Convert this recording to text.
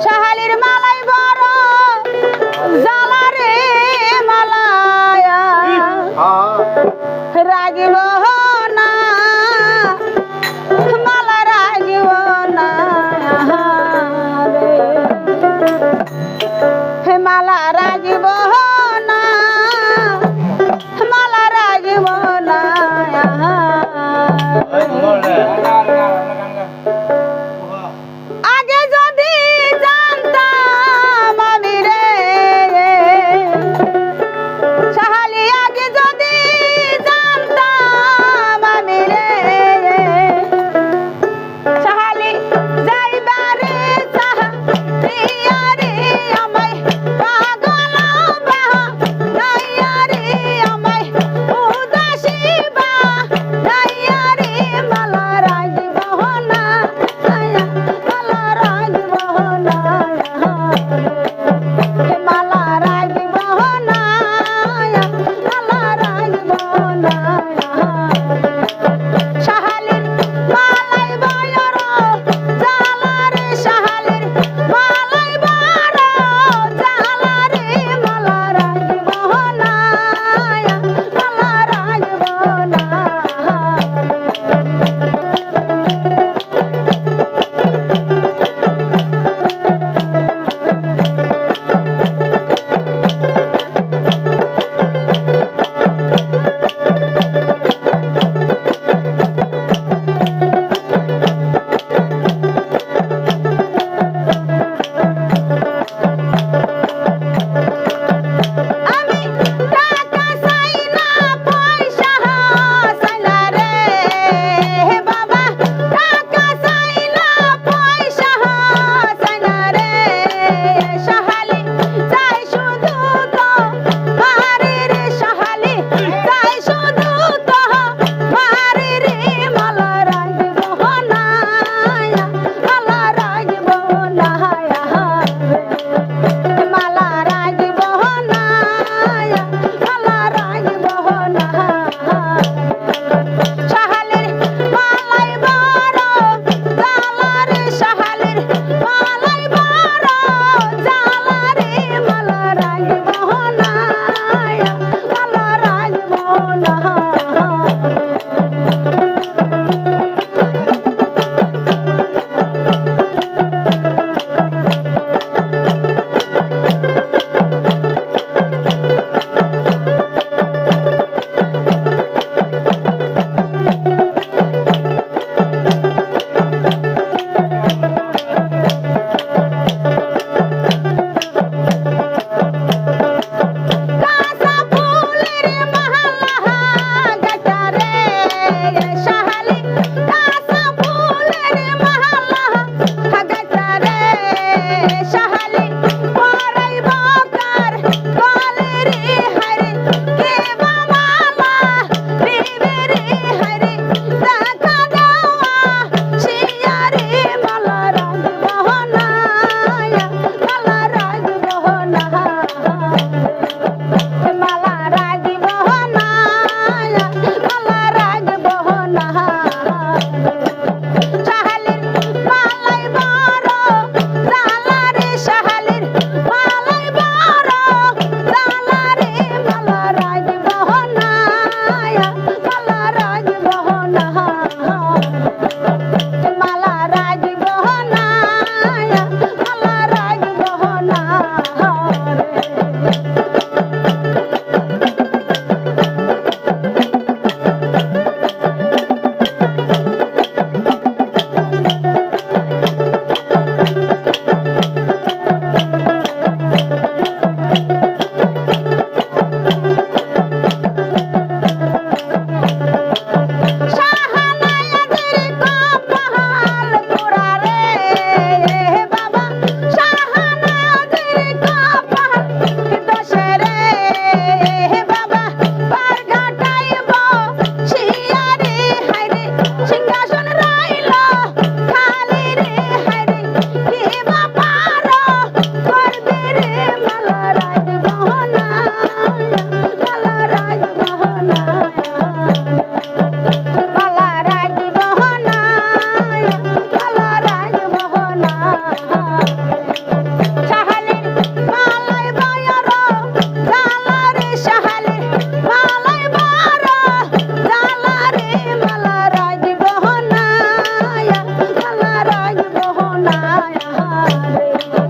শাহালির মালাই বড় জ্বালা রে মালায়া রাগিব না মালা রাগিব না রে হে মালা রাগিব না মালা রাগিব না আগে যদি জানতাম আমি রে শাহালি আগে যদি জানতাম আমি রে শাহালি যাইবারে চাহিয়া রে আমায় পাগল বানাইয়া রে আমায় উদাসী বানাইয়া রে মালা রাগিব না মালা রাগিব না হে মালা রাগিব না মালা রাগিব না শাহালির মালাই বড় জ্বালা রে শাহালির মালাই বড় জ্বালা রে মালা রাগিব না মালা রাগিব না আমি টাকা চাই না পয়সা চাই না রে হে বাবা টাকা চাই না পয়সা চাই না রে শাহালি চাই শুধু তো মারে রে শাহালি চাই শুধু তো মারে রে মালা রাগিব না মালা রাগিব না মালা রাগিব না মালা রাগিব না শাহালির মালাই বড় জ্বালা রে শাহালির মালাই বড় জ্বালা রে মালা রাগিব না মালা রাগিব না কাঁচা ফুলের মালা গাঁথা রে শাহালি কাঁচা ফুলের মালা গাঁথা রে শাহালি পরাইব কার গলে রে হায়রে কে বা মালা দিবে রে হায়রে দেখা দেওয়া শিয়া রে মালা রাগিব না মালা রাগিব না মালা রাগিব না মালা রাগিব না শাহালির মালাই বড় জ্বালা রে শাহালির মালাই বড় জ্বালা রে মালা রাগিব না মালা রাগিব না মালা রাগিব না মালা রাগিব না শাহানায়াদের কপাল পোড়া রে বাবা শাহানায়াদের কপাল দোষে রে বাবা পার ঘাটাইব শিয়া রে হায়রে সিংহাসন রইল খালি রে হায়রে কি বাপার করবে রে মালা রাগিব না মালা রাগিব না মালা রাগিব না মালা রাগিব না আমারে